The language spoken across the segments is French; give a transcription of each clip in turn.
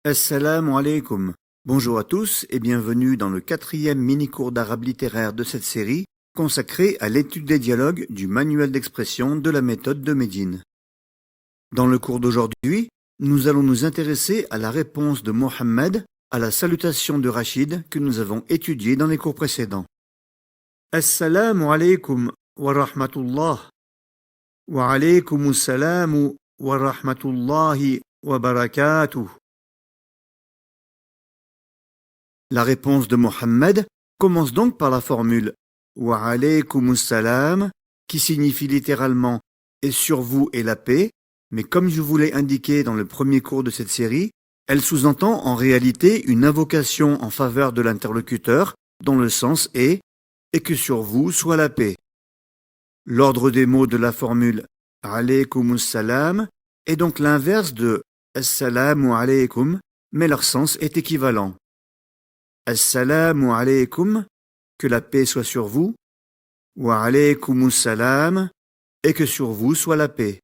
Assalamu alaikum. Bonjour à tous et bienvenue dans le 4e mini-cours d'arabe littéraire de cette série consacrée à l'étude des dialogues du manuel d'expression de la méthode de Médine. Dans le cours d'aujourd'hui, nous allons nous intéresser à la réponse de Mohammed à la salutation de Rachid que nous avons étudiée dans les cours précédents. Assalamu alaikum wa rahmatullah. Wa alaikumussalam wa rahmatullahi wa barakatuh. La réponse de Mohammed commence donc par la formule « Wa alaykumussalam » qui signifie littéralement « et sur vous est la paix », mais comme je vous l'ai indiqué dans le premier cours de cette série, elle sous-entend en réalité une invocation en faveur de l'interlocuteur dont le sens est « et que sur vous soit la paix ». L'ordre des mots de la formule « alaykumussalam » est donc l'inverse de « assalamu alaykum », mais leur sens est équivalent. Assalamu alaykum, que la paix soit sur vous, wa alaykumussalam, et que sur vous soit la paix.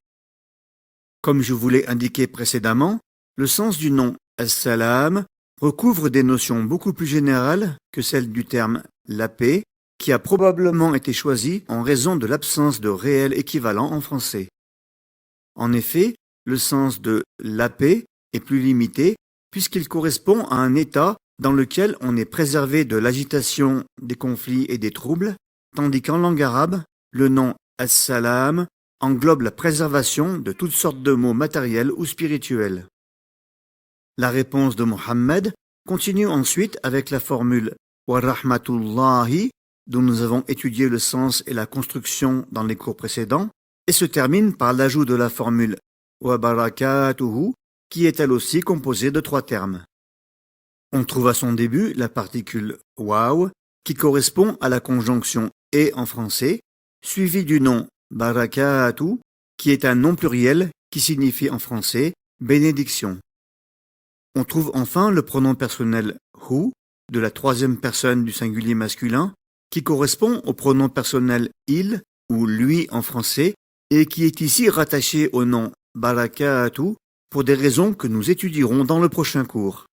Comme je vous l'ai indiqué précédemment, le sens du nom Assalam recouvre des notions beaucoup plus générales que celle du terme la paix, qui a probablement été choisi en raison de l'absence de réel équivalent en français. En effet, le sens de la paix est plus limité puisqu'il correspond à un état dans lequel on est préservé de l'agitation, des conflits et des troubles, tandis qu'en langue arabe, le nom As-Salam englobe la préservation de toutes sortes de mots matériels ou spirituels. La réponse de Mohammed continue ensuite avec la formule Wa rahmatullahi, dont nous avons étudié le sens et la construction dans les cours précédents, et se termine par l'ajout de la formule Wa barakatuhu, qui est elle aussi composée de 3 termes. On trouve à son début la particule « waw » qui correspond à la conjonction « et » en français, suivie du nom « barakatu » qui est un nom pluriel qui signifie en français « bénédiction ». On trouve enfin le pronom personnel « hu » de la 3e personne du singulier masculin qui correspond au pronom personnel « il » ou « lui » en français et qui est ici rattaché au nom « barakatu » pour des raisons que nous étudierons dans le prochain cours.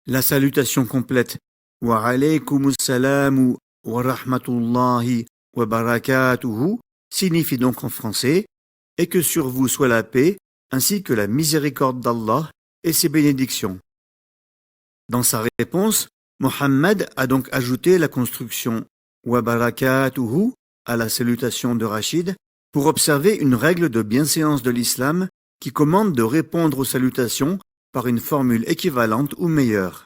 La salutation complète « Wa alaykumussalam wa rahmatullahi wa barakatuhu » signifie donc en français « et que sur vous soit la paix, ainsi que la miséricorde d'Allah et ses bénédictions ». Dans sa réponse, Mohammed a donc ajouté la construction « wa barakatuhu » à la salutation de Rachid pour observer une règle de bienséance de l'islam qui commande de répondre aux salutations par une formule équivalente ou meilleure.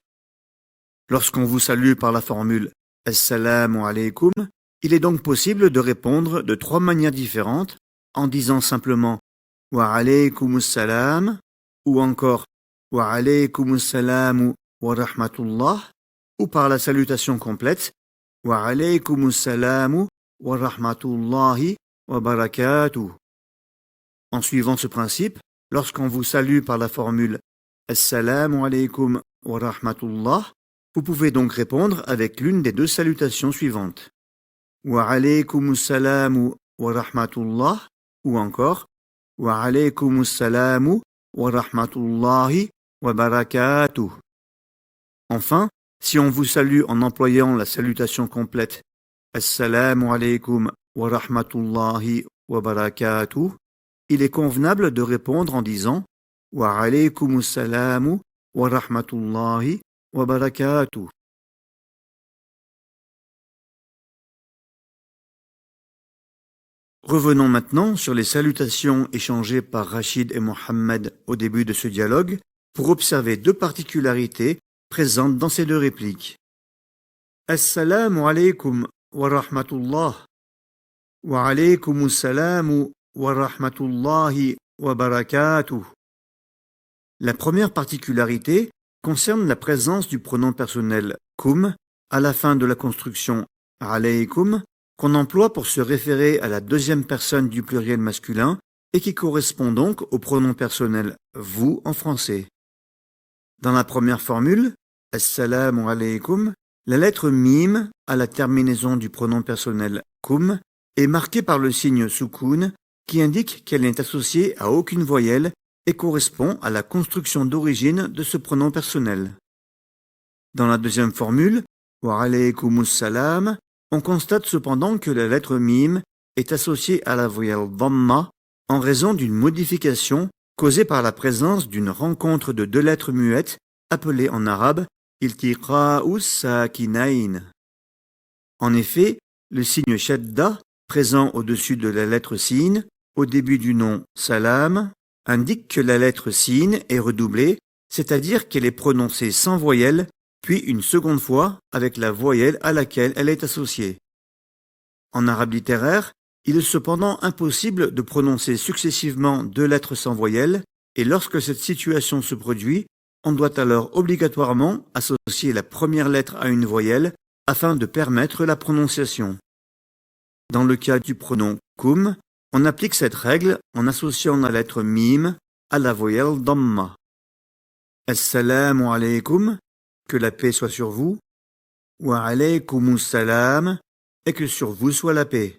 Lorsqu'on vous salue par la formule « Assalamu alaykum », il est donc possible de répondre de 3 manières différentes en disant simplement « Wa alaykumussalam » ou encore « Wa alaykumussalam wa rahmatullah » ou par la salutation complète « Wa alaykumussalam wa rahmatullahi wa barakatuh ». En suivant ce principe, lorsqu'on vous salue par la formule Assalamu alaykum wa rahmatullah, vous pouvez donc répondre avec l'une des 2 salutations suivantes. Wa alaykumussalam wa rahmatullah ou encore Wa alaykumussalam wa rahmatullahi wa barakatuh. Enfin, si on vous salue en employant la salutation complète Assalamu alaykum wa rahmatullahi wa barakatuh, il est convenable de répondre en disant Wa alaykumussalam wa rahmatullahi wa barakatuh. Revenons maintenant sur les salutations échangées par Rachid et Mohammed au début de ce dialogue pour observer 2 particularités présentes dans ces 2 répliques. Assalamu alaykum wa rahmatullah wa alaykumussalam wa rahmatullahi wa barakatuh. La première particularité concerne la présence du pronom personnel « kum » à la fin de la construction « alaykum » qu'on emploie pour se référer à la 2e personne du pluriel masculin et qui correspond donc au pronom personnel « vous » en français. Dans la première formule « Assalamu alaykum », la lettre mim à la terminaison du pronom personnel « kum » est marquée par le signe soukoun qui indique qu'elle n'est associée à aucune voyelle et correspond à la construction d'origine de ce pronom personnel. Dans la deuxième formule, wa alaykumus salam, on constate cependant que la lettre mim est associée à la voyelle dhamma en raison d'une modification causée par la présence d'une rencontre de deux lettres muettes appelées en arabe iltiqa'us sakinayn. En effet, le signe shadda, présent au-dessus de la lettre sin, au début du nom salam, indique que la lettre sin est redoublée, c'est-à-dire qu'elle est prononcée sans voyelle, puis une seconde fois avec la voyelle à laquelle elle est associée. En arabe littéraire, il est cependant impossible de prononcer successivement deux lettres sans voyelle, et lorsque cette situation se produit, on doit alors obligatoirement associer la première lettre à une voyelle afin de permettre la prononciation. Dans le cas du pronom kum, on applique cette règle en associant la lettre mim à la voyelle dhamma. Assalamu alaykum, que la paix soit sur vous, wa alaykumus salam, et que sur vous soit la paix.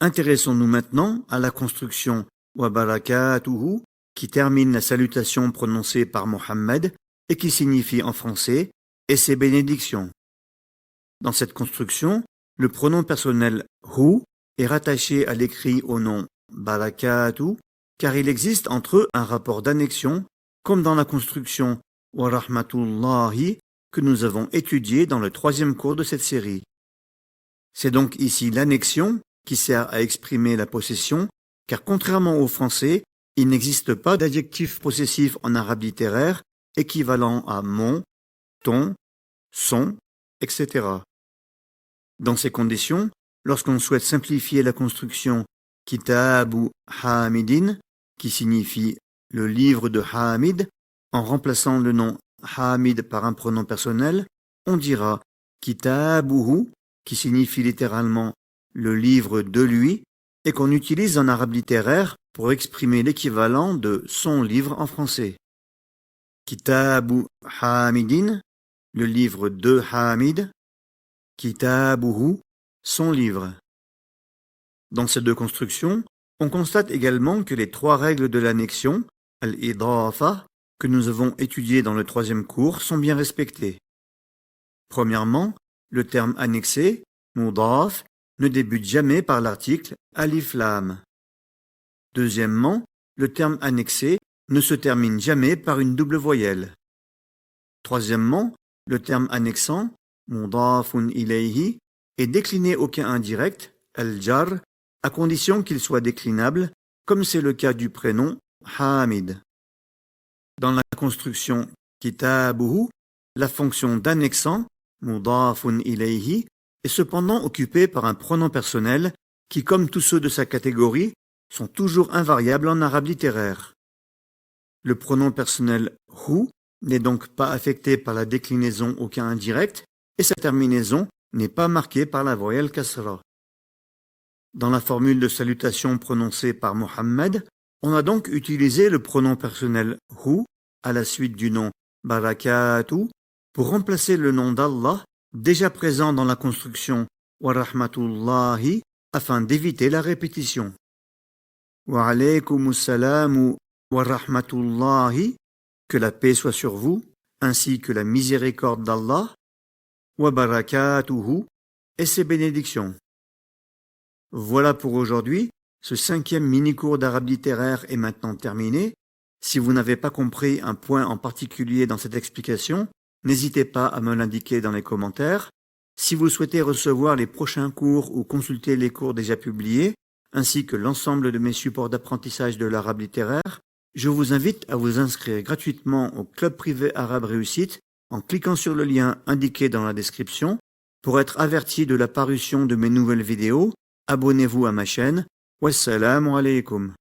Intéressons-nous maintenant à la construction wa barakatuhu, qui termine la salutation prononcée par Mohammed et qui signifie en français « et ses bénédictions ». Dans cette construction, le pronom personnel « hu » est rattaché à l'écrit au nom « barakatu » car il existe entre eux un rapport d'annexion comme dans la construction « wa rahmatullahi » que nous avons étudié dans le troisième cours de cette série. C'est donc ici l'annexion qui sert à exprimer la possession, car contrairement au français, il n'existe pas d'adjectif possessif en arabe littéraire équivalent à mon, ton, son, etc. Dans ces conditions, lorsqu'on souhaite simplifier la construction kitabu hamidin, qui signifie le livre de Hamid, en remplaçant le nom Hamid par un pronom personnel, on dira kitabuhu, qui signifie littéralement le livre de lui, et qu'on utilise en arabe littéraire pour exprimer l'équivalent de son livre en français. Kitabu Hamidin, le livre de Hamid, Kitabuhu, son livre. Dans ces deux constructions, on constate également que les trois règles de l'annexion, al-idafa, que nous avons étudiées dans le troisième cours, sont bien respectées. Premièrement, le terme annexé, mudaf, ne débute jamais par l'article alif lam. Deuxièmement, le terme annexé ne se termine jamais par une double voyelle. Troisièmement, le terme annexant, mudafun ilayhi, est décliné au cas indirect, al-jar, à condition qu'il soit déclinable, comme c'est le cas du prénom Hamid. Dans la construction kitabuhu, la fonction d'annexant, mudafun ilayhi, est cependant occupée par un pronom personnel qui, comme tous ceux de sa catégorie, sont toujours invariables en arabe littéraire. Le pronom personnel hu n'est donc pas affecté par la déclinaison au cas indirect et sa terminaison n'est pas marquée par la voyelle kasra. Dans la formule de salutation prononcée par Mohammed, on a donc utilisé le pronom personnel hu à la suite du nom barakatu pour remplacer le nom d'Allah déjà présent dans la construction wa rahmatullahi afin d'éviter la répétition. Wa alaykumus salamu wa rahmatullahi, que la paix soit sur vous, ainsi que la miséricorde d'Allah, wa barakatuhu, et ses bénédictions. Voilà pour aujourd'hui, ce 5e mini-cours d'arabe littéraire est maintenant terminé. Si vous n'avez pas compris un point en particulier dans cette explication, n'hésitez pas à me l'indiquer dans les commentaires. Si vous souhaitez recevoir les prochains cours ou consulter les cours déjà publiés, ainsi que l'ensemble de mes supports d'apprentissage de l'arabe littéraire, je vous invite à vous inscrire gratuitement au Club privé arabe réussite en cliquant sur le lien indiqué dans la description. Pour être averti de la parution de mes nouvelles vidéos, abonnez-vous à ma chaine. Wassalamu alaykum.